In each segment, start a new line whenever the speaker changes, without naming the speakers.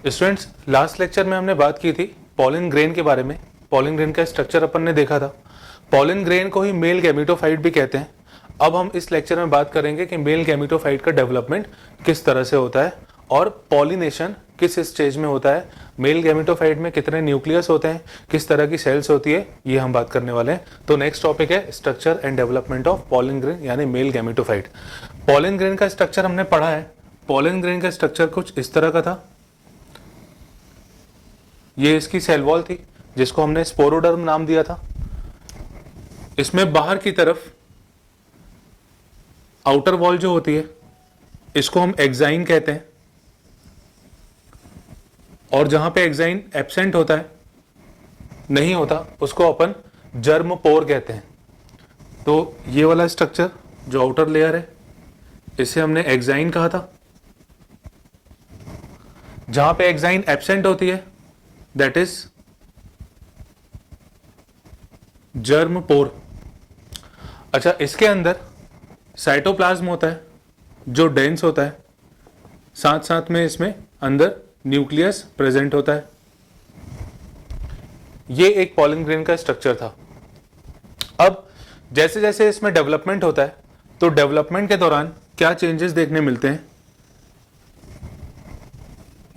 Students, last lecture में हमने बात की थी पॉलन ग्रेन के बारे में। पॉलन ग्रेन का स्ट्रक्चर अपन ने देखा था। पॉलन ग्रेन को ही मेल गैमेटोफाइट भी कहते हैं। अब हम इस लेक्चर में बात करेंगे कि मेल गैमेटोफाइट का डेवलपमेंट किस तरह से होता है और पॉलिनेशन किस स्टेज में होता है, मेल गैमेटोफाइट में कितने न्यूक्लियस होते हैं, किस तरह की सेल्स होती है, ये हम बात करने वाले हैं। तो नेक्स्ट टॉपिक है structure and development of pollen grain यानी मेल गैमेटोफाइट। पॉलन ग्रेन का स्ट्रक्चर हमने पढ़ा है। पॉलन ग्रेन का स्ट्रक्चर कुछ इस तरह का था। ये इसकी सेल वॉल थी जिसको हमने स्पोरोडर्म नाम दिया था। इसमें बाहर की तरफ आउटर वॉल जो होती है इसको हम एक्साइन कहते हैं, और जहां पे एक्साइन एब्सेंट होता है, नहीं होता, उसको अपन जर्म पोर कहते हैं। तो ये वाला स्ट्रक्चर जो आउटर लेयर है इसे हमने एक्साइन कहा था। जहां पे एक्साइन एब्सेंट होती है दैट इज जर्म पोर। अच्छा, इसके अंदर साइटोप्लाज्म होता है जो डेंस होता है, साथ साथ में इसमें अंदर न्यूक्लियस प्रेजेंट होता है। ये एक पॉलन ग्रेन का स्ट्रक्चर था। अब जैसे जैसे इसमें डेवलपमेंट होता है तो डेवलपमेंट के दौरान क्या चेंजेस देखने मिलते हैं।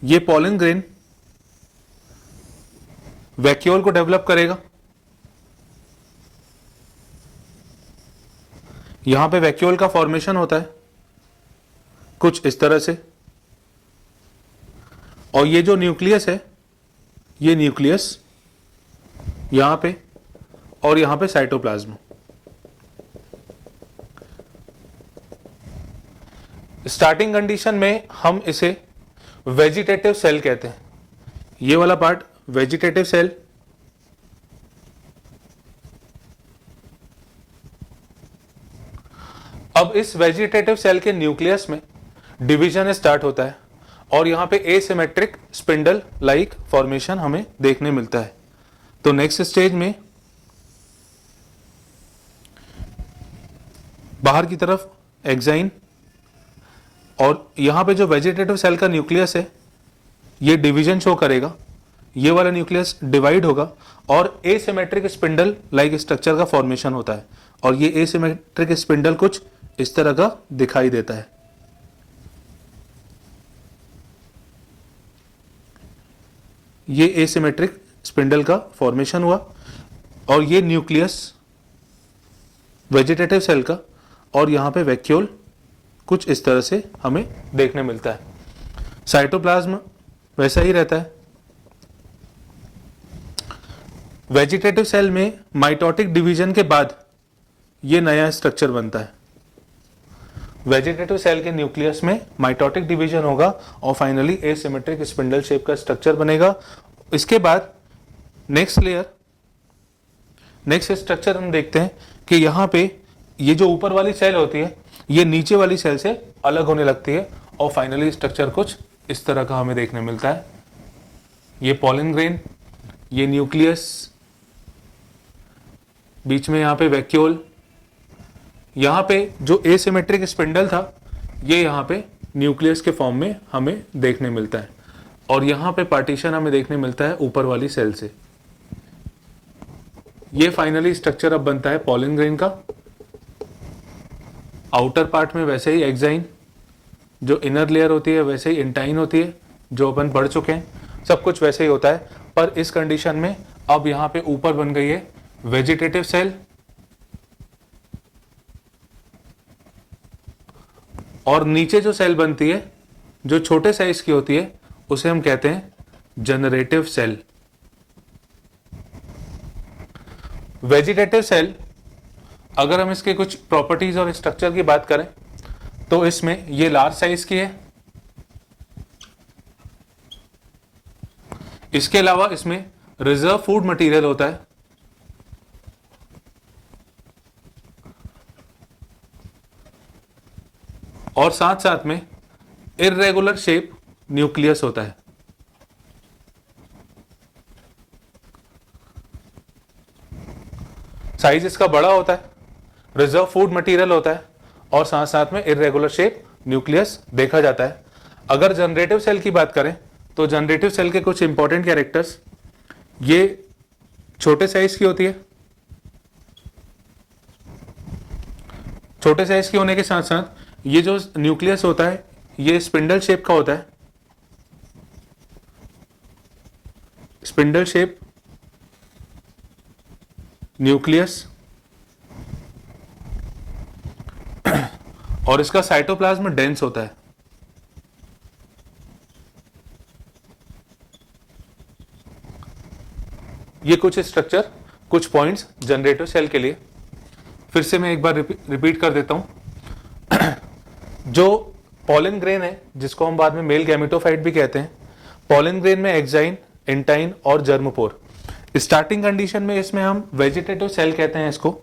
ये पॉलन ग्रेन वैक्यूल को डेवलप करेगा। यहां पे वैक्यूल का फॉर्मेशन होता है कुछ इस तरह से, और ये जो न्यूक्लियस है ये न्यूक्लियस यहां पे और यहां पे साइटोप्लाज्म। स्टार्टिंग कंडीशन में हम इसे वेजिटेटिव सेल कहते हैं। ये वाला पार्ट वेजिटेटिव सेल, अब इस वेजिटेटिव सेल के न्यूक्लियस में डिवीजन स्टार्ट होता है और यहां पे एसिमेट्रिक स्पिंडल लाइक फॉर्मेशन हमें देखने मिलता है। तो नेक्स्ट स्टेज में बाहर की तरफ एक्साइन, और यहां पे जो वेजिटेटिव सेल का न्यूक्लियस है ये डिवीजन शो करेगा। ये वाला न्यूक्लियस डिवाइड होगा और एसिमेट्रिक स्पिंडल लाइक स्ट्रक्चर का फॉर्मेशन होता है, और ये एसिमेट्रिक स्पिंडल कुछ इस तरह का दिखाई देता है। ये एसिमेट्रिक स्पिंडल का फॉर्मेशन हुआ और ये न्यूक्लियस वेजिटेटिव सेल का, और यहां पे वैक्यूल कुछ इस तरह से हमें देखने मिलता है। साइटोप्लाज्म वैसा ही रहता है। वेजिटेटिव सेल में माइटोटिक डिवीजन के बाद ये नया स्ट्रक्चर बनता है। वेजिटेटिव सेल के न्यूक्लियस में माइटोटिक डिवीजन होगा और फाइनली एसिमेट्रिक स्पिंडल शेप का स्ट्रक्चर बनेगा। इसके बाद नेक्स्ट लेयर, नेक्स्ट स्ट्रक्चर हम देखते हैं कि यहां पे ये जो ऊपर वाली सेल होती है ये नीचे वाली सेल से अलग होने लगती है और फाइनली स्ट्रक्चर कुछ इस तरह का हमें देखने मिलता है। ये पॉलन ग्रेन, ये न्यूक्लियस, बीच में यहां पे वैक्यूल, यहां पे जो एसिमेट्रिक स्पिंडल था ये यहां पे न्यूक्लियस के फॉर्म में हमें देखने मिलता है, और यहां पे पार्टीशन हमें देखने मिलता है ऊपर वाली सेल से। ये फाइनली स्ट्रक्चर अब बनता है पॉलन ग्रेन का। आउटर पार्ट में वैसे ही एक्साइन, जो इनर लेयर होती है वैसे ही इंटाइन होती है, जो अपन पढ़ चुके हैं। सब कुछ वैसे ही होता है, पर इस कंडीशन में अब यहां पे ऊपर बन गई है वेजिटेटिव सेल, और नीचे जो सेल बनती है जो छोटे साइज की होती है उसे हम कहते हैं जनरेटिव सेल। वेजिटेटिव सेल, अगर हम इसके कुछ प्रॉपर्टीज और स्ट्रक्चर की बात करें तो इसमें ये लार्ज साइज की है। इसके अलावा इसमें रिजर्व फूड मटेरियल होता है, और साथ साथ में इर्रेगुलर शेप न्यूक्लियस होता है। साइज इसका बड़ा होता है, रिजर्व फूड मटेरियल होता है, और साथ साथ में इर्रेगुलर शेप न्यूक्लियस देखा जाता है। अगर जनरेटिव सेल की बात करें तो जनरेटिव सेल के कुछ इंपॉर्टेंट कैरेक्टर्स, ये छोटे साइज की होती है, छोटे साइज की होने के साथ साथ ये जो न्यूक्लियस होता है ये स्पिंडल शेप का होता है, स्पिंडल शेप न्यूक्लियस, और इसका साइटोप्लाज्म डेंस होता है। ये कुछ स्ट्रक्चर, कुछ पॉइंट्स जनरेटिव सेल के लिए। फिर से मैं एक बार रिपीट कर देता हूं। जो पॉलन ग्रेन है, जिसको हम बाद में मेल गैमेटोफाइट भी कहते हैं, पॉलन ग्रेन में एक्साइन, इंटाइन और जर्मोपोर। स्टार्टिंग कंडीशन में इसमें हम वेजिटेटिव सेल कहते हैं इसको।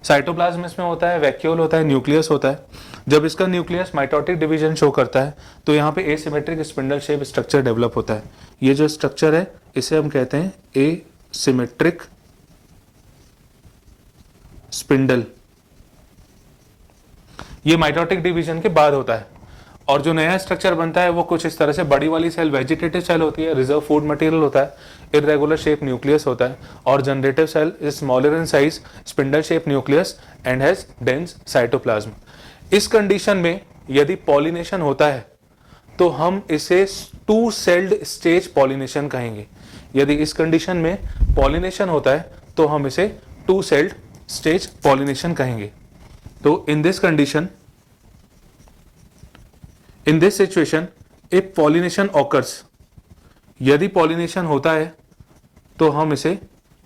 साइटोप्लाज्म इसमें होता है, वैक्यूल होता है, न्यूक्लियस होता है। जब इसका न्यूक्लियस माइटोटिक डिवीजन शो करता है तो यहाँ पे asymmetric spindle shape structure develop होता है। ये जो स्ट्रक्चर है इसे हम कहते हैं एसिमेट्रिक स्पिंडल। ये माइटोटिक डिवीजन के बाद होता है, और जो नया स्ट्रक्चर बनता है वो कुछ इस तरह से, बड़ी वाली सेल वेजिटेटिव सेल होती है, रिजर्व फूड मटेरियल होता है, इरेगुलर शेप न्यूक्लियस होता है, और generative cell is smaller in size, spindle shape nucleus and has dense cytoplasm. इस कंडीशन में यदि पॉलिनेशन होता है तो हम इसे टू सेल्ड स्टेज पॉलिनेशन कहेंगे। यदि इस कंडीशन में पॉलिनेशन होता है तो हम इसे टू सेल्ड स्टेज पॉलिनेशन कहेंगे। तो in this condition, in this situation if pollination occurs, यदि pollination होता है तो हम इसे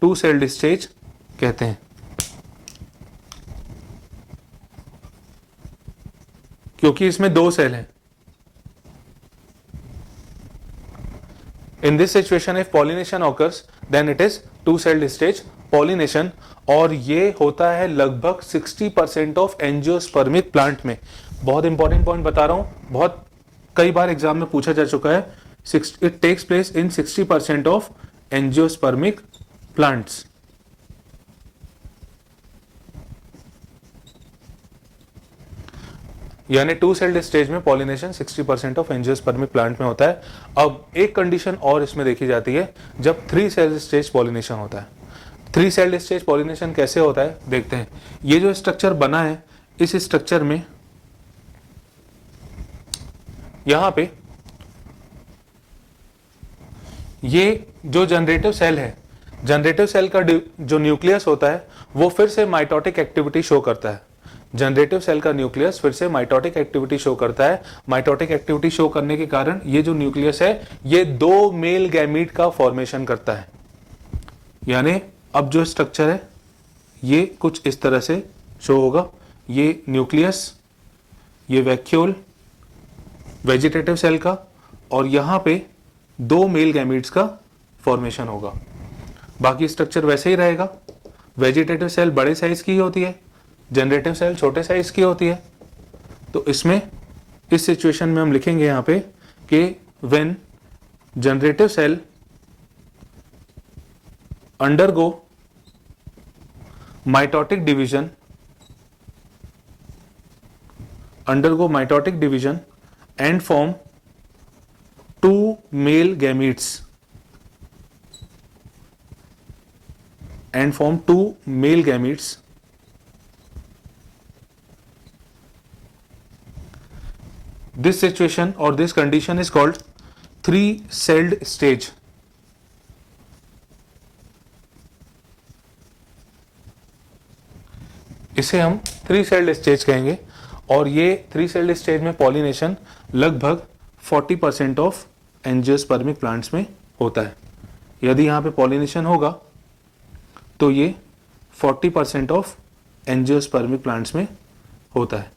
टू सेल्ड स्टेज कहते हैं, क्योंकि इसमें दो सेल हैं। In this situation if pollination occurs then it is two celled stage pollination, और ये होता है लगभग 60% ऑफ एंजियोस्पर्मिक प्लांट में। बहुत इंपॉर्टेंट पॉइंट बता रहा हूं, बहुत कई बार एग्जाम में पूछा जा चुका है। It takes place in 60% of angiospermic plants. यानी टू सेल्ड स्टेज में पॉलिनेशन 60% ऑफ एंजियोस्पर्मिक प्लांट में होता है। अब एक कंडीशन और इसमें देखी जाती है जब थ्री सेल्ड स्टेज पॉलिनेशन होता है। थ्री सेल्ड स्टेज पॉलिनेशन कैसे होता है देखते हैं। ये जो स्ट्रक्चर बना है, इस स्ट्रक्चर में यहां पे ये जो जनरेटिव सेल है, जनरेटिव सेल का जो न्यूक्लियस होता है वो फिर से माइटोटिक एक्टिविटी शो करता है। जनरेटिव सेल का न्यूक्लियस फिर से माइटोटिक एक्टिविटी शो करता है। माइटोटिक एक्टिविटी शो करने के कारण ये जो न्यूक्लियस है ये दो मेल गैमीट का फॉर्मेशन करता है। यानी अब जो स्ट्रक्चर है ये कुछ इस तरह से शो होगा। ये न्यूक्लियस, ये वैक्यूल वेजिटेटिव सेल का, और यहां पे दो मेल गैमीट्स का फॉर्मेशन होगा। बाकी स्ट्रक्चर वैसे ही रहेगा। वेजिटेटिव सेल बड़े साइज की होती है, जनरेटिव सेल छोटे साइज की होती है। तो इसमें इस सिचुएशन में हम लिखेंगे यहां पे कि when generative cell undergo mitotic division, undergo mitotic division and form two male gametes This situation or this condition is called three-celled stage. इसे हम थ्री सेल्ड स्टेज कहेंगे, और ये थ्री सेल्ड स्टेज में पॉलिनेशन लगभग 40% ऑफ एंजियोस्पर्मिक प्लांट्स में होता है। यदि यहाँ पे पॉलिनेशन होगा तो ये 40% ऑफ एंजियोस्पर्मिक प्लांट्स में होता है।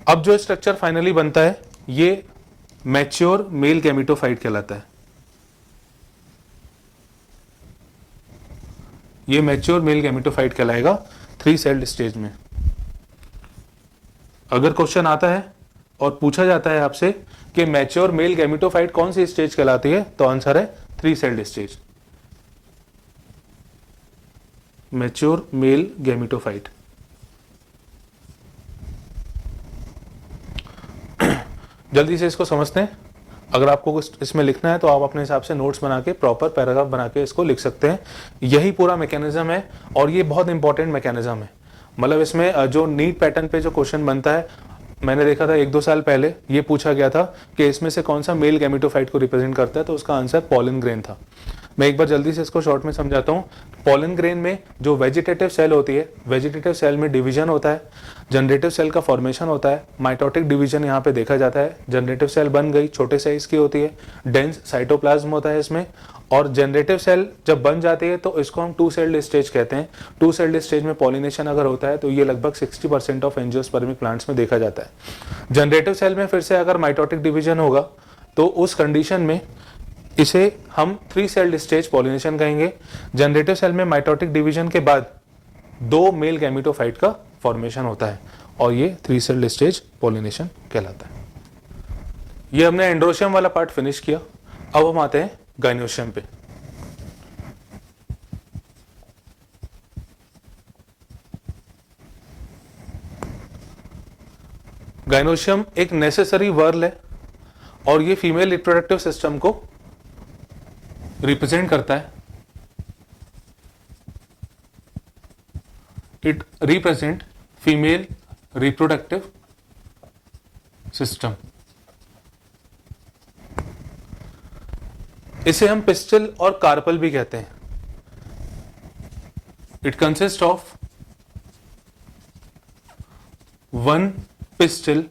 अब जो स्ट्रक्चर फाइनली बनता है ये मैच्योर मेल गैमेटोफाइट कहलाता है। ये मैच्योर मेल गैमेटोफाइट कहलाएगा थ्री सेल्ड स्टेज में। अगर क्वेश्चन आता है और पूछा जाता है आपसे कि मैच्योर मेल गैमेटोफाइट कौन सी स्टेज कहलाती है, तो आंसर है three celled stage. Mature male gametophyte. जल्दी से इसको समझते हैं। अगर आपको कुछ इसमें लिखना है तो आप अपने हिसाब से नोट्स बना के प्रॉपर पैराग्राफ बना के इसको लिख सकते हैं। यही पूरा मैकेनिज्म है और ये बहुत इंपॉर्टेंट मैकेनिज्म है। मतलब इसमें जो नीट पैटर्न पे जो क्वेश्चन बनता है, मैंने देखा था 1-2 साल पहले ये पूछा गया था कि इसमें से कौन सा मेल गैमेटोफाइट को रिप्रेजेंट करता है, तो उसका आंसर पॉलन ग्रेन था। मैं एक बार जल्दी से इसको शॉर्ट में समझाता हूँ। पॉलन ग्रेन में जो वेजिटेटिव सेल होती है, वेजिटेटिव सेल में डिवीजन होता है, जनरेटिव सेल का फॉर्मेशन होता है, माइटोटिक डिवीजन यहाँ पे देखा जाता है। जनरेटिव सेल बन गई, छोटे साइज की होती है, डेंस साइटोप्लाज्म होता है इसमें। और जनरेटिव सेल जब बन जाती है तो इसको हम 2 सेल्ड स्टेज कहते हैं। 2 सेल्ड स्टेज में पॉलिनेशन अगर होता है तो ये लगभग 60% ऑफ एंजियोस्पर्मिक प्लांट्स में देखा जाता है। जनरेटिव सेल में फिर से अगर माइटोटिक डिवीजन होगा तो उस कंडीशन में इसे हम 3 सेल्ड स्टेज पॉलिनेशन कहेंगे। जनरेटिव सेल में माइटोटिक डिवीजन के बाद 2 मेल गैमेटोफाइट का फॉर्मेशन होता है और ये 3 सेल्ड स्टेज पॉलिनेशन कहलाता है। ये हमने एंड्रोशियम वाला पार्ट फिनिश किया। अब हम आते हैं गाइनोशियम पे। गाइनोशियम एक नेसेसरी वर्ल है और ये फीमेल रिप्रोडक्टिव सिस्टम को रिप्रेजेंट करता है। It represent female reproductive system. इसे हम पिस्टल और कार्पल भी कहते हैं। It consist of 1 pistol.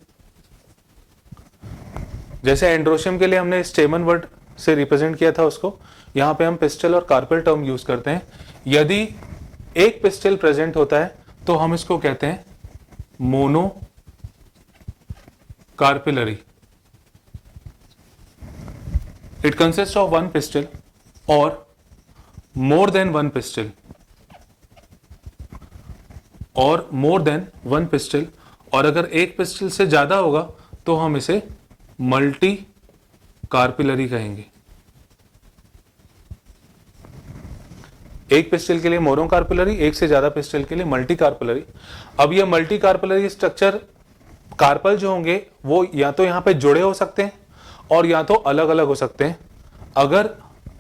जैसे एंड्रोशियम के लिए हमने स्टेमन वर्ड से रिप्रेजेंट किया था उसको, यहां पे हम पिस्टल और कार्पल टर्म यूज करते हैं। यदि एक पिस्टल प्रेजेंट होता है तो हम इसको कहते हैं monocarpellary. It consist of 1 pistil और मोर देन 1 पिस्टल और मोर देन 1 पिस्टल। और अगर एक पिस्टल से ज्यादा होगा तो हम इसे मल्टी कार्पिलरी कहेंगे। एक पिस्टल के लिए मोनो कार्पिलरी, एक से ज्यादा पिस्टल के लिए मल्टी कार्पिलरी। अब ये मल्टी कार्पिलरी स्ट्रक्चर, कार्पल जो होंगे वो या तो यहां पे जुड़े हो सकते हैं और या तो अलग अलग हो सकते हैं। अगर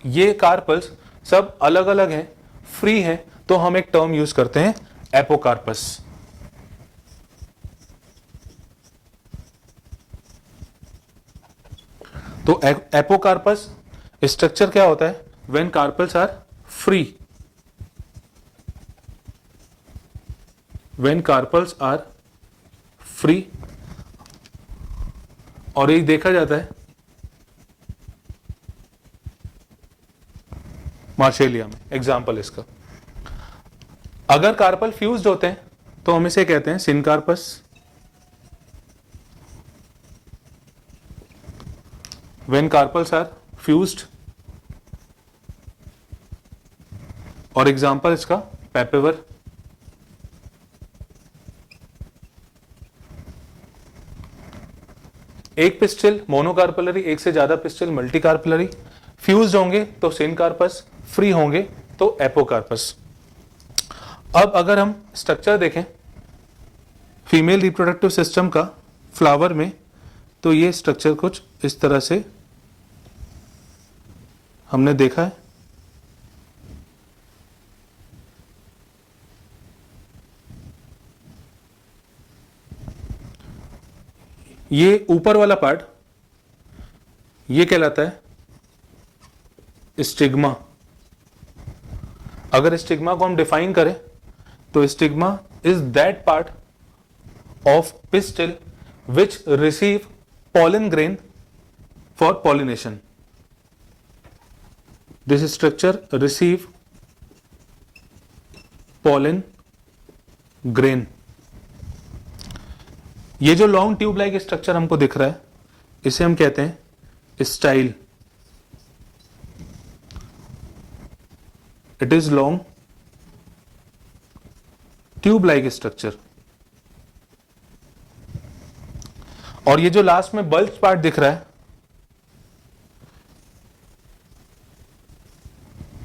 ये कार्पल्स सब अलग अलग हैं, फ्री हैं, तो हम एक टर्म यूज करते हैं एपोकार्पस। तो एपोकार्पस स्ट्रक्चर क्या होता है? When carpels are free, when carpels are free. और एक देखा जाता है मार्शेलिया में, एग्जाम्पल इसका। अगर कार्पल फ्यूज्ड होते हैं तो हम इसे कहते हैं syncarpous. When carpels are fused, और एग्जाम्पल इसका पेपेवर। एक पिस्टल मोनोकार्पलरी, एक से ज्यादा पिस्टल मल्टीकार्पलरी। फ्यूज्ड होंगे तो सिनकार्पस, फ्री होंगे तो एपोकार्पस। अब अगर हम स्ट्रक्चर देखें फीमेल रिप्रोडक्टिव सिस्टम का फ्लावर में, तो ये स्ट्रक्चर कुछ इस तरह से हमने देखा है। ये ऊपर वाला पार्ट ये कहलाता है स्टिग्मा। अगर स्टिग्मा को हम डिफाइन करें तो stigma is that part of pistil which receive pollen grain for pollination. This structure receive pollen grain. ये जो लॉन्ग ट्यूब लाइक स्ट्रक्चर हमको दिख रहा है इसे हम कहते हैं style. It is long tube like structure. और ये जो लास्ट में बल्ज पार्ट दिख रहा है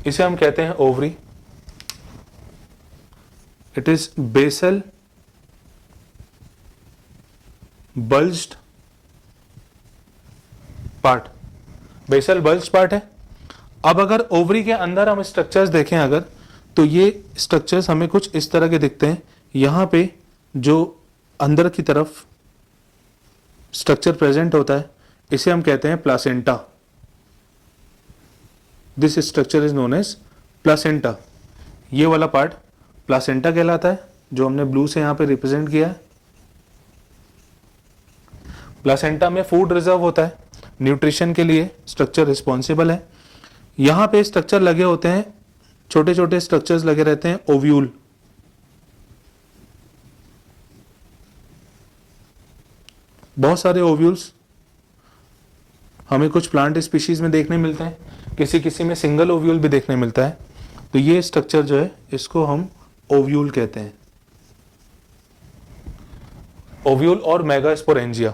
इसे हम कहते हैं ovary. It is basal bulged part, basal bulge part है। अब अगर ओवरी के अंदर हम स्ट्रक्चर्स देखें अगर, तो ये स्ट्रक्चर्स हमें कुछ इस तरह के दिखते हैं। यहां पे जो अंदर की तरफ स्ट्रक्चर प्रेजेंट होता है इसे हम कहते हैं placenta. This structure is known as placenta. ये वाला पार्ट प्लासेंटा कहलाता है, जो हमने ब्लू से यहां पे रिप्रेजेंट किया है। प्लासेंटा में फूड रिजर्व होता है, न्यूट्रिशन के लिए स्ट्रक्चर रिस्पॉन्सिबल है। यहां पे स्ट्रक्चर लगे होते हैं, छोटे छोटे स्ट्रक्चर्स लगे रहते हैं, ओव्यूल। बहुत सारे ओव्यूल्स हमें कुछ प्लांट स्पीशीज में देखने मिलते हैं, किसी किसी में सिंगल ओव्यूल भी देखने मिलता है। तो ये स्ट्रक्चर जो है इसको हम ओव्यूल कहते हैं, ओव्यूल और मेगास्पोरेंजिया।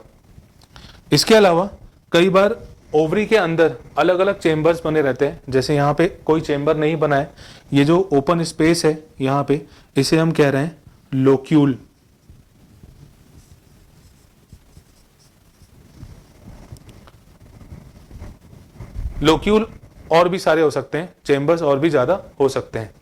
इसके अलावा कई बार ओवरी के अंदर अलग अलग चेंबर्स बने रहते हैं। जैसे यहाँ पे कोई चेंबर नहीं बना है, ये जो ओपन स्पेस है यहाँ पे, इसे हम कह रहे हैं लोक्यूल। लोक्यूल और भी सारे हो सकते हैं, चेंबर्स और भी ज्यादा हो सकते हैं।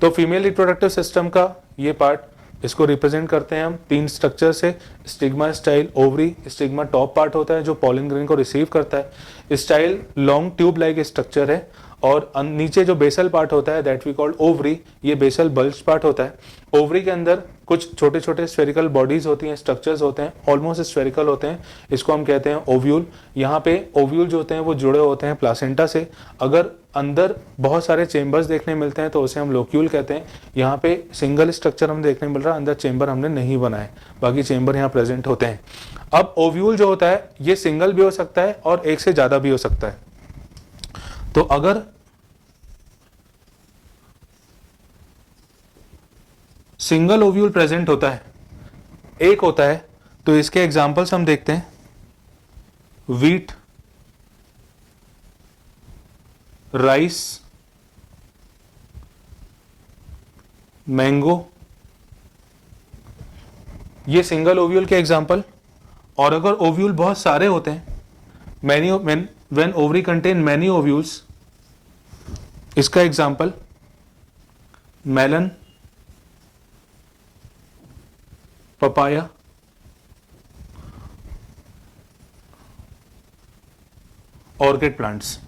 तो फीमेल रिप्रोडक्टिव सिस्टम का ये पार्ट, इसको रिप्रेजेंट करते हैं हम 3 स्ट्रक्चर से। Stigma, style, ovary. Stigma top part होता है जो पॉलन ग्रेन को रिसीव करता है। Style long tube like structure है, और नीचे जो बेसल पार्ट होता है दैट वी कॉल्ड ओवरी, ये बेसल बल्ज पार्ट होता है। ओवरी के अंदर कुछ छोटे छोटे स्फेरिकल बॉडीज होती हैं, स्ट्रक्चर्स होते हैं, ऑलमोस्ट स्फेरिकल होते हैं, इसको हम कहते हैं ओव्यूल। यहाँ पे ओव्यूल जो होते हैं वो जुड़े होते हैं प्लासेंटा से। अगर अंदर बहुत सारे चेंबर्स देखने मिलते हैं तो उसे हम लोक्यूल कहते हैं। यहाँ पे सिंगल स्ट्रक्चर हमें देखने मिल रहा है, अंदर चेंबर हमने नहीं बनाए, बाकी चेंबर यहाँ प्रेजेंट होते हैं। अब ओव्यूल जो होता है ये सिंगल भी हो सकता है और एक से ज्यादा भी हो सकता है। तो अगर सिंगल ओव्यूल प्रेजेंट होता है, एक होता है, तो इसके एग्जांपल्स हम देखते हैं। व्हीट, राइस, मैंगो, ये सिंगल ओव्यूल के एग्जांपल। और अगर ओव्यूल बहुत सारे होते हैं, many, when ovary contain many ovules, इसका example melon, papaya, orchid plants.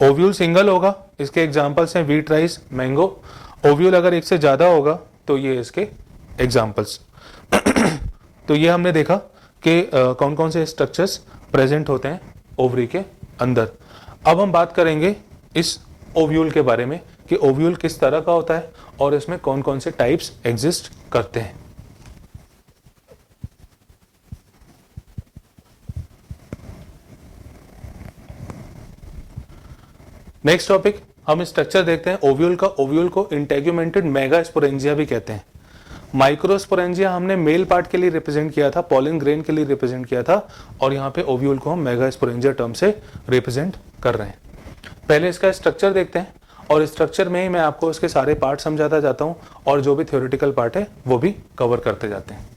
Ovule single होगा, इसके एग्जांपल्स हैं व्हीट, राइस, मैंगो। ओव्यूल अगर एक से ज्यादा होगा तो ये इसके एग्जांपल्स। तो ये हमने देखा कि कौन कौन से स्ट्रक्चर्स प्रेजेंट होते हैं ओवरी के अंदर। अब हम बात करेंगे इस ओव्यूल के बारे में कि ओव्यूल किस तरह का होता है और इसमें कौन कौन से टाइप्स एग्जिस्ट करते हैं। नेक्स्ट टॉपिक, हम स्ट्रक्चर देखते हैं ओव्यूल का। ओव्यूल को इंटेगुमेंटेड मेगास्पोरेंजिया भी कहते हैं। माइक्रोस्पोरेंजिया हमने मेल पार्ट के लिए रिप्रेजेंट किया था, पॉलन ग्रेन के लिए रिप्रेजेंट किया था, और यहाँ पे ओव्यूल को हम मेगास्पोरेंजिया टर्म से रिप्रेजेंट कर रहे हैं। पहले इसका स्ट्रक्चर देखते हैं, और स्ट्रक्चर में ही मैं आपको इसके सारे पार्ट समझाता जाता हूँ, और जो भी थ्योरेटिकल पार्ट है वो भी कवर करते जाते हैं।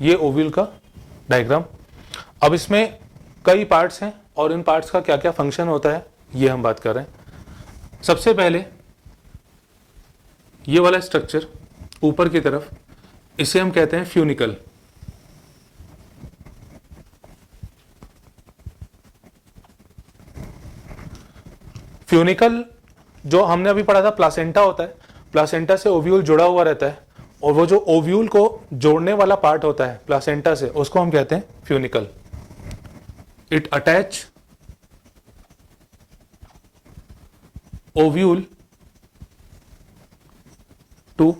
ये ओव्यूल का डायग्राम। अब इसमें कई पार्ट्स हैं और इन पार्ट्स का क्या क्या फंक्शन होता है ये हम बात कर रहे हैं। सबसे पहले ये वाला स्ट्रक्चर ऊपर की तरफ, इसे हम कहते हैं फ्यूनिकल। फ्यूनिकल जो हमने अभी पढ़ा था प्लासेंटा होता है, प्लासेंटा से ओव्यूल जुड़ा हुआ रहता है, और वो जो ओव्यूल को जोड़ने वाला पार्ट होता है प्लासेंटा से, उसको हम कहते हैं funicle. It attach ovule to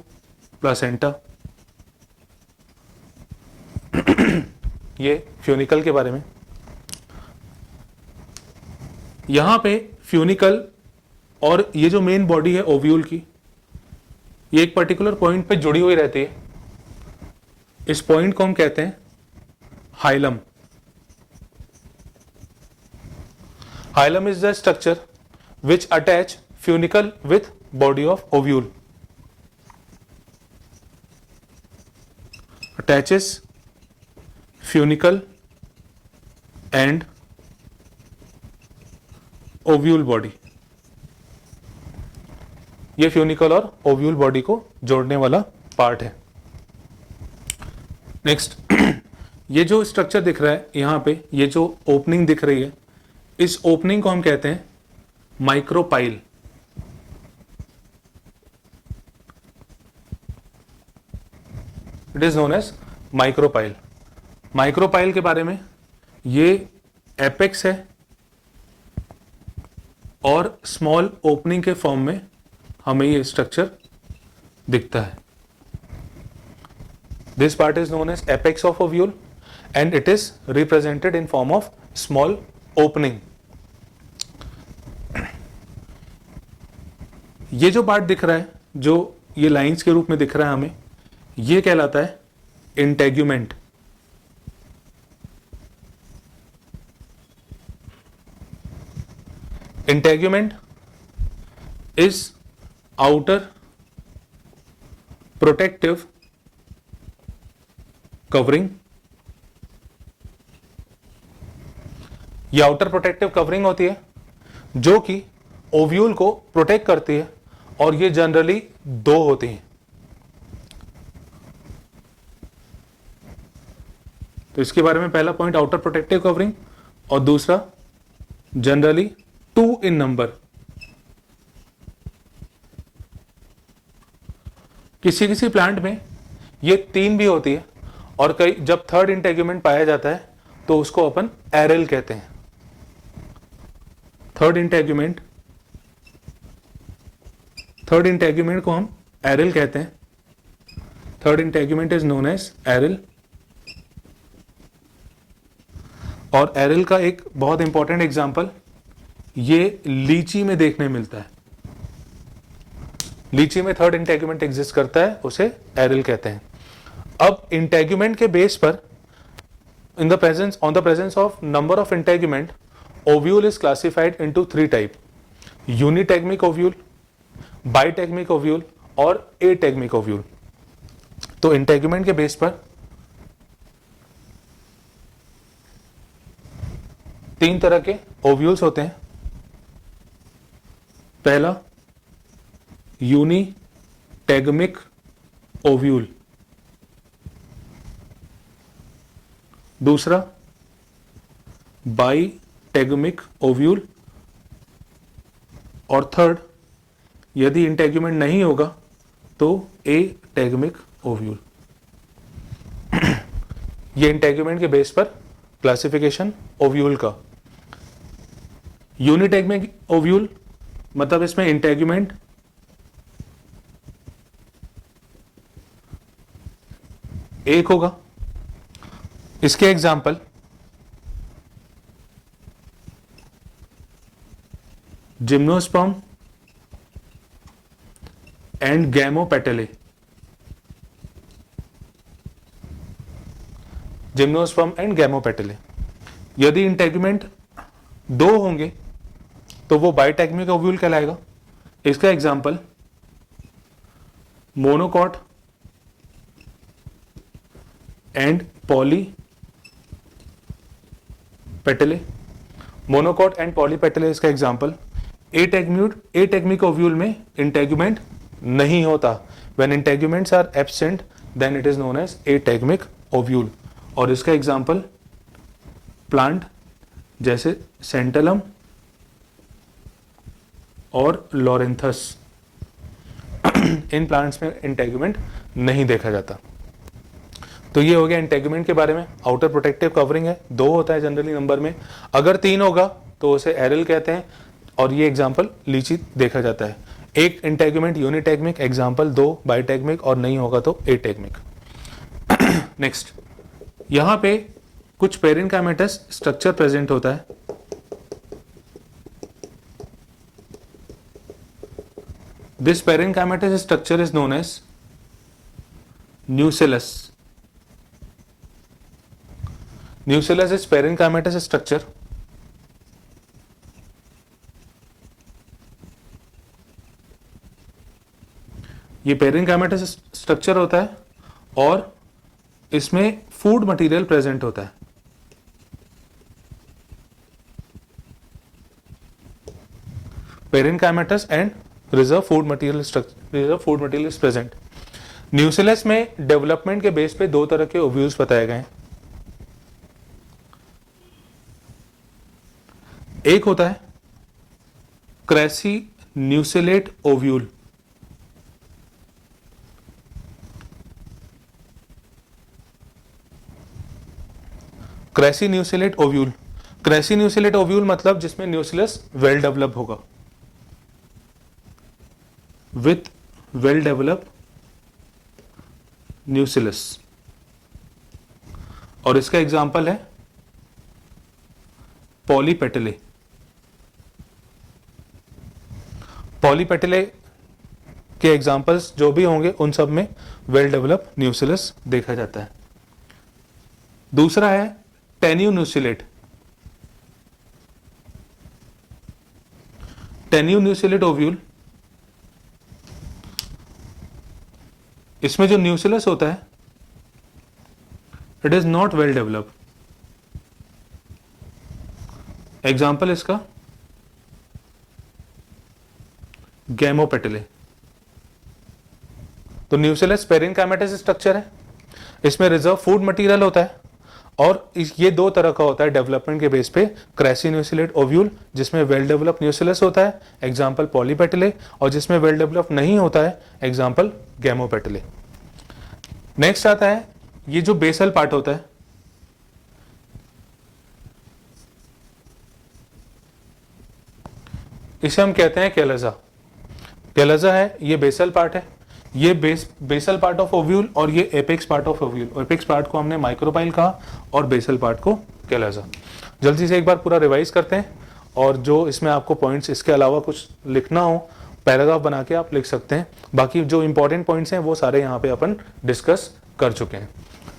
placenta. ये फ्यूनिकल के बारे में। यहां पे फ्यूनिकल और ये जो मेन बॉडी है ओव्यूल की, ये एक पर्टिकुलर पॉइंट पे जुड़ी हुई रहती है। इस पॉइंट को हम कहते हैं hilum. Hilum is the structure which attach funicle with body of ovule. Attaches funicle and ovule body. ये फ्यूनिकल और ओव्यूल बॉडी को जोड़ने वाला पार्ट है। नेक्स्ट, ये जो स्ट्रक्चर दिख रहा है यहां पे, ये जो ओपनिंग दिख रही है, इस ओपनिंग को हम कहते हैं micropyle. It is known as micropyle. Micropyle के बारे में, ये एपेक्स है और स्मॉल ओपनिंग के फॉर्म में हमें ये स्ट्रक्चर दिखता है। This part is known as apex of ovule and it is represented in form of small opening. ये जो पार्ट दिख रहा है, जो ये लाइंस के रूप में दिख रहा है हमें, ये कहलाता है integument. Integument is outer protective covering. ये आउटर प्रोटेक्टिव कवरिंग होती है जो कि ओव्यूल को प्रोटेक्ट करती है, और ये जनरली दो होती हैं। तो इसके बारे में पहला पॉइंट आउटर प्रोटेक्टिव कवरिंग, और दूसरा जनरली 2 इन नंबर। किसी किसी प्लांट में ये 3 भी होती है, और कई जब थर्ड इंटेग्यूमेंट पाया जाता है तो उसको अपन एरल कहते हैं। थर्ड इंटेग्यूमेंट को हम एरल कहते हैं। Third integument is known as aril. और एरल का एक बहुत इंपॉर्टेंट एग्जांपल ये लीची में देखने मिलता है। लीची में थर्ड इंटेग्यूमेंट एग्जिस्ट करता है, उसे एरल कहते हैं। अब इंटेग्यूमेंट के बेस पर, on the presence of number of integument, ovule is classified into 3 type: unitegmic ovule, bitegmic ovule और एटेग्मिक ओव्यूल। तो इंटेग्यूमेंट के बेस पर 3 तरह के ओव्यूल्स होते हैं। पहला यूनिटेग्मिक ओव्यूल, दूसरा बाइटेग्मिक ओव्यूल, और थर्ड, यदि इंटेग्यूमेंट नहीं होगा तो एटेग्मिक ओव्यूल। ये इंटेग्यूमेंट के बेस पर क्लासिफिकेशन ओव्यूल का। यूनिटेग्मिक ओव्यूल मतलब इसमें इंटेग्यूमेंट एक होगा। इसके example gymnosperm and gamopetalae. Gymnosperm and gamopetalae. यदि इंटेग्यूमेंट 2 होंगे तो वो बाइटेग्मिक ओव्यूल कहलाएगा। इसका example monocot and polypetalae. Monocot and polypetalae इसका एग्जाम्पल। एटेग्मिक ओव्यूल में इंटेग्यूमेंट नहीं होता। When integuments are absent then it is known as ategmic ovule. और इसका एग्जाम्पल प्लांट जैसे सेंटलम और लॉरेंथस, इन प्लांट्स में इंटेग्यूमेंट नहीं देखा जाता। तो ये हो गया इंटेग्यूमेंट के बारे में। आउटर प्रोटेक्टिव कवरिंग है, 2 होता है जनरली नंबर में। अगर 3 होगा तो उसे एरल कहते हैं। और ये एग्जाम्पल लीची देखा जाता है। एक इंटेगुमेंट यूनिटेगमिक, एग्जाम्पल 2 बाइटेगमिक और नहीं होगा तो एटेगमिक। नेक्स्ट, यहां पे कुछ पेरेन्काइमेटस स्ट्रक्चर प्रेजेंट होता है। This parenchymatous structure is known as nucellus. Nucellus is parenchymatous structure. ये पेरेन्काइमेटस स्ट्रक्चर होता है और इसमें फूड मटेरियल प्रेजेंट होता है। Parenchymatous and reserve food material structure, reserve food material is present. Nucellus में डेवलपमेंट के बेस पे 2 तरह के ओव्यूल्स बताए गए हैं। एक होता है crassinucellate ovule, crassinucellate ovule. Crassinucellate ovule मतलब जिसमें न्यूसेलस वेल डेवलप होगा, विथ वेल डेवलप न्यूसेलस। और इसका एग्जाम्पल है पॉलीपेटले। पॉलीपेटले के एग्जाम्पल्स जो भी होंगे उन सब में वेल डेवलप न्यूसेलस देखा जाता है। दूसरा है टेन्यून्यूसेलेट। टेन्यून्यूसेलेट ओव्यूल, इसमें जो न्यूसेलस होता है it is not well developed. Example इसका गैमोपेटले। तो न्यूसेलस पेरेन्काइमेटस स्ट्रक्चर है, इसमें रिजर्व फूड मटेरियल होता है और ये 2 तरह का होता है डेवलपमेंट के बेस पे। क्रेसी न्यूसेलेट ओव्यूल जिसमें वेल डेवलप न्यूसेलस होता है, एग्जाम्पल पॉलीपेटले, और जिसमें वेल डेवलप नहीं होता है, एग्जाम्पल गैमोपेटले। नेक्स्ट आता है ये जो बेसल पार्ट होता है, इसे हम कहते हैं कैलजा। कैलजा है ये बेसल पार्ट है, ये बेसल पार्ट ऑफ ओव्यूल और ये apex part of ovule. Apex part को हमने माइक्रोपाइल कहा और बेसल पार्ट को कैलजा। जल्दी से एक बार पूरा रिवाइज करते हैं और जो इसमें आपको पॉइंट्स इसके अलावा कुछ लिखना हो पैराग्राफ बना के आप लिख सकते हैं। बाकी जो इंपॉर्टेंट पॉइंट्स हैं वो सारे यहाँ पे अपन डिस्कस कर चुके हैं।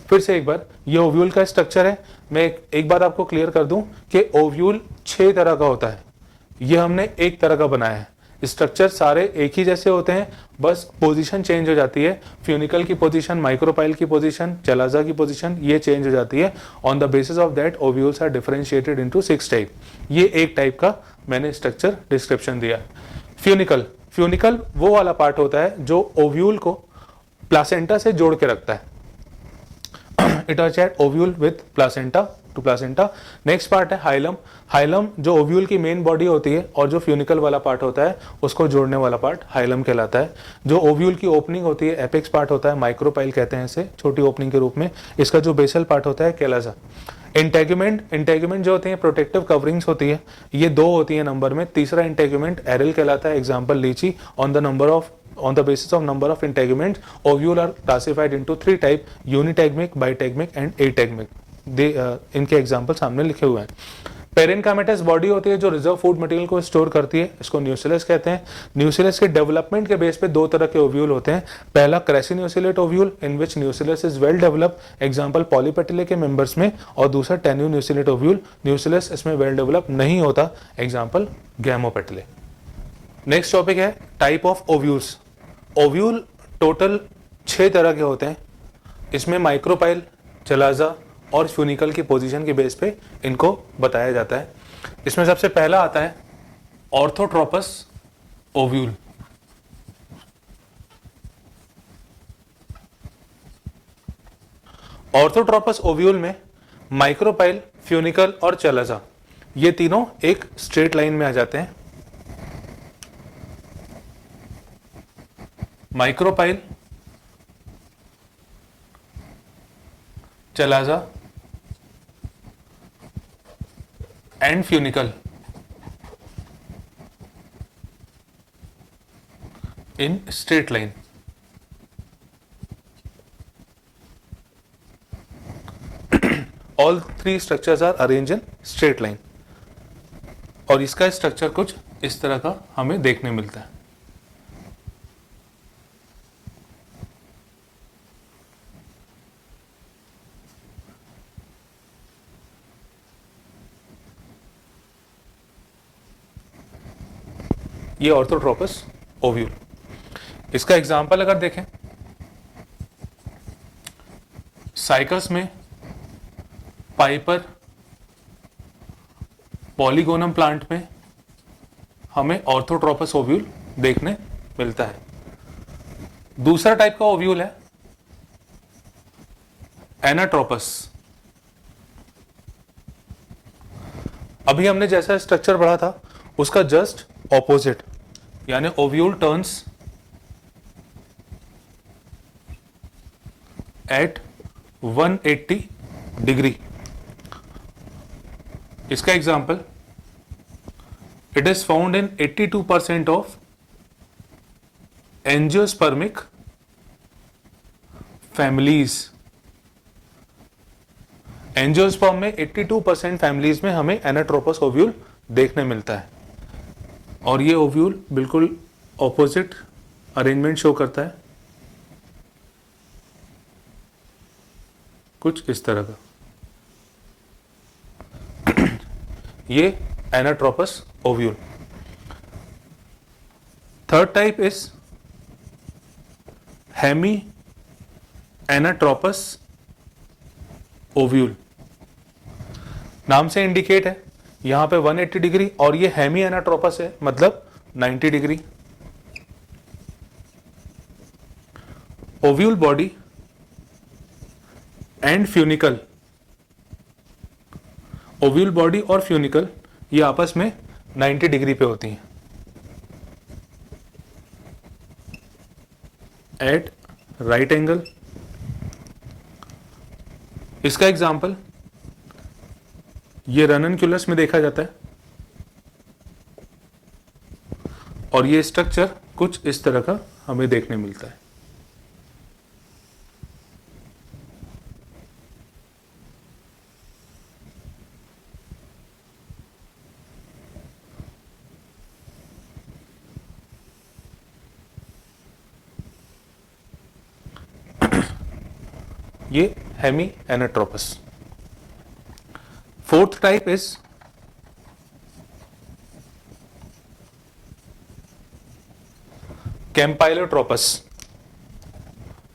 फिर से एक बार, ये ओव्यूल का स्ट्रक्चर है। मैं एक बार आपको क्लियर कर दूं कि ओव्यूल 6 तरह का होता है, ये हमने एक तरह का बनाया है। स्ट्रक्चर सारे एक ही जैसे होते हैं, बस पोजीशन चेंज हो जाती है। फ्यूनिकल की पोजीशन, माइक्रोपाइल की पोजीशन, चलाजा की पोजीशन ये चेंज हो जाती है। On the basis of that ovules are differentiated into 6 type. ये एक टाइप का मैंने स्ट्रक्चर डिस्क्रिप्शन दिया। फ्यूनिकल, फ्यूनिकल वो वाला पार्ट होता है जो ओव्यूल को प्लासेंटा से जोड़ के रखता है। It attach ovule with placenta to placenta. Next part है हाइलम। हाइलम जो ओव्यूल की मेन बॉडी होती है और जो फ्यूनिकल वाला पार्ट होता है उसको जोड़ने वाला पार्ट हाइलम कहलाता है। जो ओव्यूल की ओपनिंग होती है एपेक्स पार्ट होता है, माइक्रोपाइल कहते हैं इसे, छोटी ओपनिंग के रूप में। इसका जो बेसल पार्ट होता है कैलाजा। इंटेगुमेंट, इंटेगुमेंट जो होती है प्रोटेक्टिव कवरिंग्स होती है, ये 2 होती है नंबर में। तीसरा इंटेगुमेंट एरिल कहलाता है, एग्जाम्पल लीची। On the basis of number of integuments, ovule are classified into 3 type: unitegmic, bitegmic and ategmic. इनके एग्जाम्पल सामने लिखे हुए हैं। पेरेन्काइमेटस बॉडी होती है जो रिजर्व फूड मटेरियल को स्टोर करती है, इसको न्यूसेलस कहते हैं। न्यूसेलस के डेवलपमेंट के बेस पे 2 तरह के ओव्यूल होते हैं। पहला crassinucellate ovule in which nucellus is well develop, example polypetalae के मेंबर्स में। और दूसरा टेन्यू न्यूसेलेट ओव्यूल, न्यूसेलस इसमें वेल डेवलप नहीं होता, एग्जाम्पल गैमोपेटले। नेक्स्ट टॉपिक है type of ovules. Ovule total 6 तरह के होते हैं। इसमें माइक्रोपाइल, चलाजा और फ्यूनिकल की पोजीशन के बेस पे इनको बताया जाता है। इसमें सबसे पहला आता है ऑर्थोट्रोपस ओव्यूल। ऑर्थोट्रोपस ओव्यूल में माइक्रोपाइल, फ्यूनिकल और चलाजा ये तीनों एक स्ट्रेट लाइन में आ जाते हैं। Micropyle, chalaza and funicle in straight line. All three structures are arranged in straight line. और इसका स्ट्रक्चर कुछ इस तरह का हमें देखने मिलता है. ये ऑर्थोट्रोपस ओव्यूल. इसका एग्जाम्पल अगर देखें, साइकस में पाइपर पॉलीगोनम प्लांट में हमें ऑर्थोट्रोपस ओव्यूल देखने मिलता है. दूसरा टाइप का ओव्यूल है एनाट्रोपस. अभी हमने जैसा स्ट्रक्चर पढ़ा था उसका जस्ट ऑपोजिट, यानी ओव्यूल टर्न्स एट 180 डिग्री. इसका example, it is found in 82% of angiospermic families. Angiosperm में 82% फैमिलीज में हमें एनाट्रोपस ओव्यूल देखने मिलता है. और ये ओव्यूल बिल्कुल ऑपोजिट अरेंजमेंट शो करता है, कुछ इस तरह का. ये anatropous ovule. Third type is hemianatropous ovule. नाम से इंडिकेट है, यहां पे 180 डिग्री, और ये हेमी एनाट्रोपस है मतलब 90 degree. Ovule body and funicle, ovule body और फ्यूनिकल ये आपस में 90 डिग्री पे होती हैं. At right angle. इसका एग्जाम्पल ये रननक्यूलस में देखा जाता है, और ये स्ट्रक्चर कुछ इस तरह का हमें देखने मिलता है. ये hemianatropous. Fourth type is campylotropous.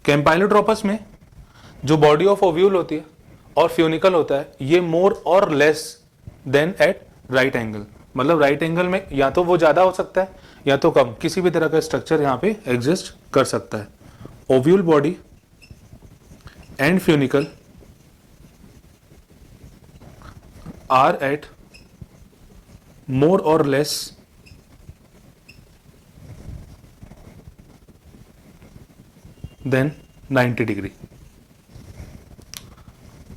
Campylotropous में जो बॉडी ऑफ ओव्यूल होती है और फ्यूनिकल होता है, ये मोर और less than at right angle. मतलब राइट एंगल में या तो वो ज्यादा हो सकता है या तो कम, किसी भी तरह का स्ट्रक्चर यहां पे एग्जिस्ट कर सकता है. Ovule body and funicle are at more or less than 90 degree.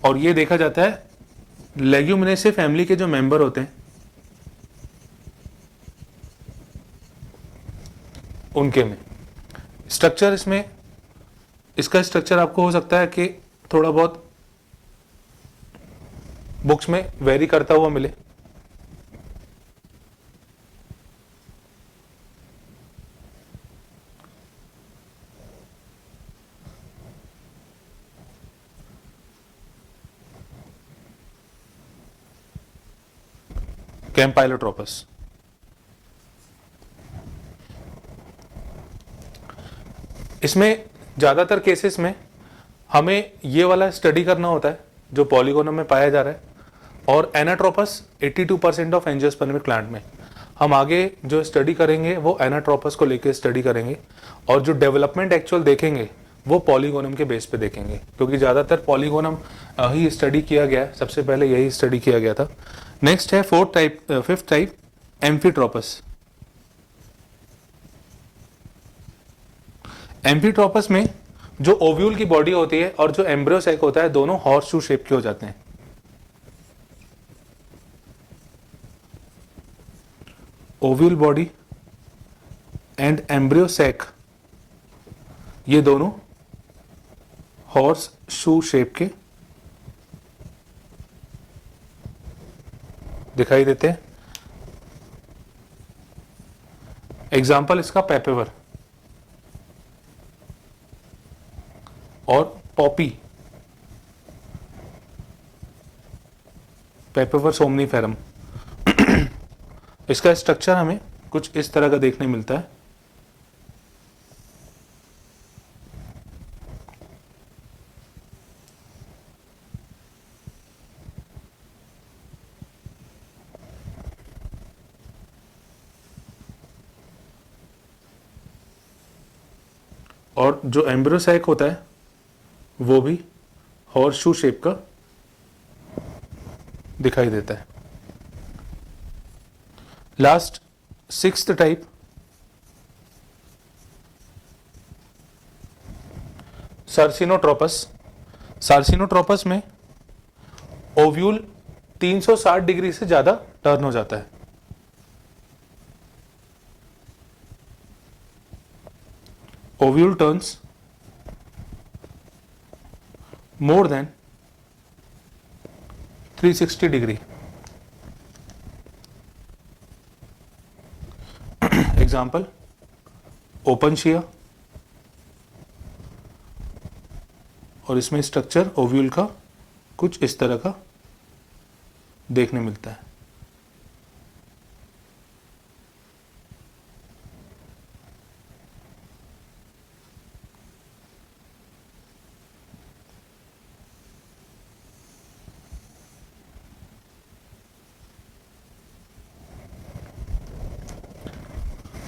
और ये देखा जाता है लेग्यूमिनेसी फैमिली के जो मेंबर होते हैं उनके में. स्ट्रक्चर इसमें, इसका स्ट्रक्चर आपको हो सकता है कि थोड़ा बहुत बुक्स में वेरी करता हुआ मिले. कैम्पाइलोट्रोपस. इसमें ज़्यादातर केसेस में हमें ये वाला स्टडी करना होता है जो पॉलीगोनम में पाया जा रहा है, और एनाट्रोपस 82% ऑफ एंजियोस्पर्मिक प्लांट में. हम आगे जो स्टडी करेंगे वो एनाट्रोपस को लेके स्टडी करेंगे, और जो डेवलपमेंट एक्चुअल देखेंगे वो पॉलीगोनम के बेस पे देखेंगे, क्योंकि ज़्यादातर पॉलीगोनम ही स्टडी किया गया है, सबसे पहले यही स्टडी किया गया था. नेक्स्ट है फिफ्थ टाइप एम्फीट्रोपस. एम्फीट्रोपस में जो ओव्यूल की बॉडी होती है और जो एम्ब्रियो सैक होता है, दोनों हॉर्स शू शेप के हो जाते हैं. Ovule body and embryo sac ये दोनों हॉर्स शू शेप के दिखाई देते हैं। एग्जाम्पल इसका पेपेवर और पॉपी, पेपेवर सोमनीफेरम। इसका स्ट्रक्चर हमें कुछ इस तरह का देखने मिलता है। और जो एम्ब्रियोसैक होता है वो भी हॉर्स शू शेप का दिखाई देता है। Last sixth type circinotropous. Circinotropous में ओव्यूल 360 डिग्री से ज्यादा टर्न हो जाता है। Ovule turns more than 360 degree. Example, open shear, और इसमें स्ट्रक्चर ओव्यूल का कुछ इस तरह का देखने मिलता है।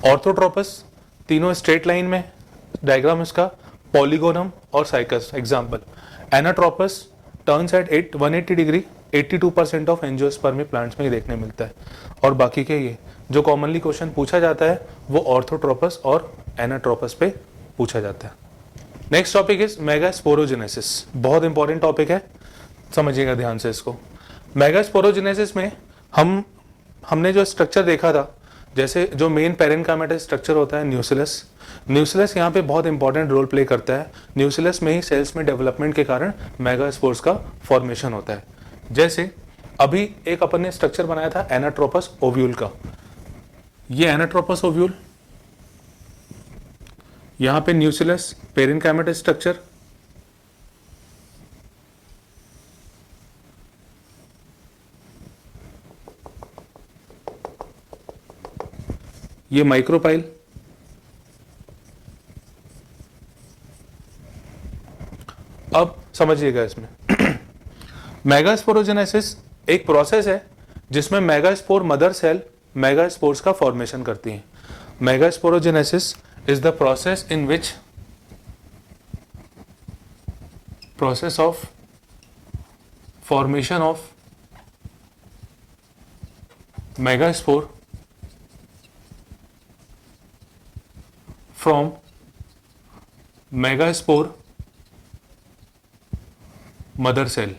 ऑर्थोट्रोपस तीनों स्ट्रेट लाइन में, डायग्राम इसका पॉलीगोनम और cycas. Example, anatropous turns eight 180 degree, 82% of angiospermae plants में ये देखने मिलता है। और बाकी के ये जो कॉमनली क्वेश्चन पूछा जाता है वो ऑर्थोट्रोपस और एनाट्रोपस पे पूछा जाता है। Next topic is megasporogenesis. बहुत इंपॉर्टेंट टॉपिक है, समझिएगा ध्यान से इसको। मेगास्पोरोजेनेसिस में हमने जो स्ट्रक्चर देखा था, जैसे जो मेन पेरेन्काइमेटिक स्ट्रक्चर होता है न्यूक्लियस, न्यूक्लियस यहाँ पे बहुत इंपॉर्टेंट रोल प्ले करता है। न्यूक्लियस में ही सेल्स में डेवलपमेंट के कारण मेगास्पोर्स का फॉर्मेशन होता है। जैसे अभी एक अपन ने स्ट्रक्चर बनाया था एनाट्रोपस ओव्यूल का, ये एनाट्रोपस ओव्यूल, यहाँ पे न्यूक्लियस पेरेन्काइमेटिक स्ट्रक्चर, ये माइक्रोपाइल, अब समझिएगा इसमें मेगास्पोरोजेनेसिस एक प्रोसेस है जिसमें मेगास्पोर मदर सेल मेगास्पोर्स का फॉर्मेशन करती है। Megasporogenesis is the process in which process of formation of megaspore from megaspore mother cell।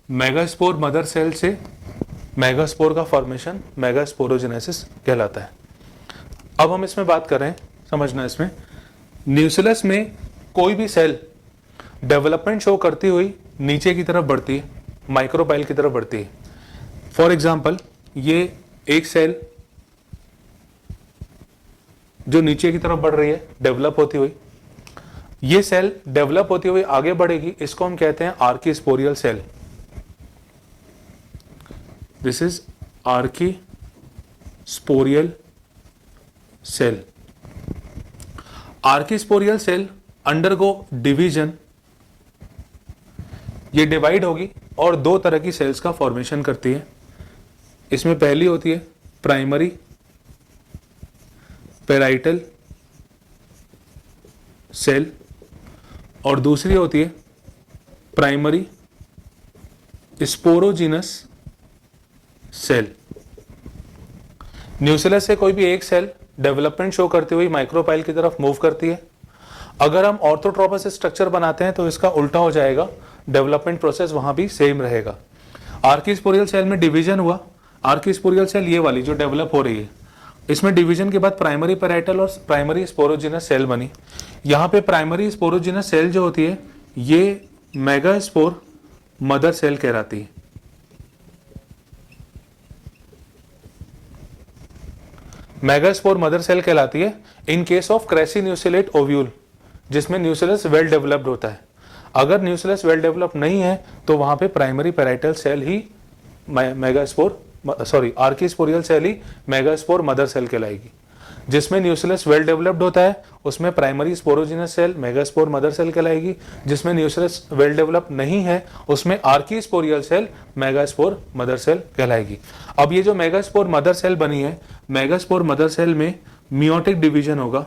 Megaspore mother cell से मेगास्पोर का फॉर्मेशन मेगास्पोरोजेनेसिस कहलाता है। अब हम इसमें बात कर रहे हैं, समझना इसमें, न्यूक्लियस में कोई भी सेल डेवलपमेंट शो करती हुई नीचे की तरफ बढ़ती है, माइक्रोपाइल की तरफ बढ़ती है। फॉर एग्जाम्पल, ये एक सेल जो नीचे की तरफ बढ़ रही है डेवलप होती हुई, ये सेल डेवलप होती हुई आगे बढ़ेगी, इसको हम कहते हैं archesporial cell. This is archesporial cell. Archesporial cell undergo division, ये डिवाइड होगी और दो तरह की सेल्स का फॉर्मेशन करती है। इसमें पहली होती है प्राइमरी पेराइटल सेल और दूसरी होती है प्राइमरी स्पोरोजिनस सेल। न्यूक्लियस से कोई भी एक सेल डेवलपमेंट शो करती हुई माइक्रोपाइल की तरफ मूव करती है। अगर हम ऑर्थोट्रोपस स्ट्रक्चर बनाते हैं तो इसका उल्टा हो जाएगा, डेवलपमेंट प्रोसेस वहां भी सेम रहेगा। आर्कीस्पोरियल सेल में डिवीजन हुआ, आर्कीस्पोरियल सेल ये वाली जो डेवलप हो रही है, इसमें डिवीजन के बाद प्राइमरी पैराइटल और प्राइमरी स्पोरोजिनस सेल बनी। यहाँ पे प्राइमरी स्पोरोजिनस सेल जो होती है ये मेगास्पोर मदर सेल कहलाती है। मेगास्पोर मदर सेल कहलाती है इन केस ऑफ क्रेसिन्यूसिलेट ओव्यूल, जिसमें न्यूक्लियस वेल डेवलप्ड होता है। अगर न्यूक्लियस वेल डेवलप नहीं है तो वहां पे प्राइमरी पैराइटल सेल ही आर्कीस्पोरियल सेल ही मेगास्पोर मदर सेल कहलाएगी। जिसमें न्यूक्लियस वेल डेवलप्ड होता है उसमें primary sporogenous cell megaspore mother cell कहलाएगी। जिसमें न्यूक्लियस वेल डेवलप नहीं है उसमें archesporial cell megaspore mother cell कहलाएगी। अब ये जो मेगास्पोर मदर सेल बनी है, मेगास्पोर मदर सेल में मियोटिक डिवीजन होगा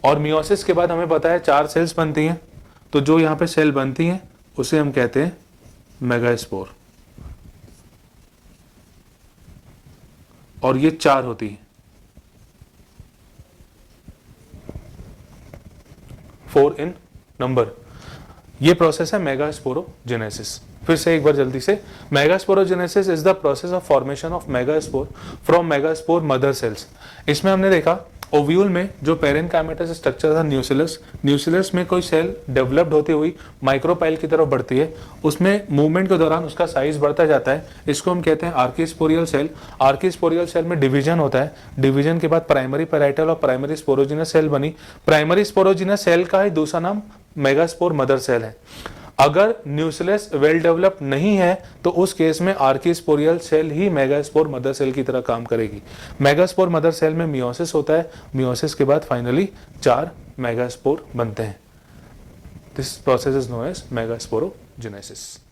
और मियोसिस के बाद हमें पता है 4 सेल्स बनती हैं। तो जो यहाँ पे सेल बनती हैं उसे हम कहते हैं मेगास्पोर, और ये 4 होती है, 4 इन नंबर। ये प्रोसेस है मेगास्पोरोजेनेसिस। फिर से एक बार जल्दी से, megasporogenesis is the process of formation of megaspore from megaspore mother cells. इसमें हमने देखा ओव्यूल में जो पेरेन्काइमेटस स्ट्रक्चर था न्यूक्लियस में कोई सेल डेवलप्ड होती हुई माइक्रोपाइल की तरफ बढ़ती है, उसमें मूवमेंट के दौरान उसका साइज बढ़ता जाता है। इसको हम कहते हैं आर्कीस्पोरियल सेल। आर्कीस्पोरियल सेल में डिवीजन होता है, डिवीजन के बाद प्राइमरी पैराइटल और प्राइमरी स्पोरोजिनस सेल बनी। प्राइमरी स्पोरोजिनस सेल का ही दूसरा नाम मेगास्पोर मदर सेल है। अगर न्यूक्लियस वेल डेवलप नहीं है तो उस केस में आर्कीस्पोरियल सेल ही मेगास्पोर मदर सेल की तरह काम करेगी। मेगास्पोर मदर सेल में मियोसिस होता है, मियोसिस के बाद फाइनली 4 मेगास्पोर बनते हैं। This process is known as megasporogenesis.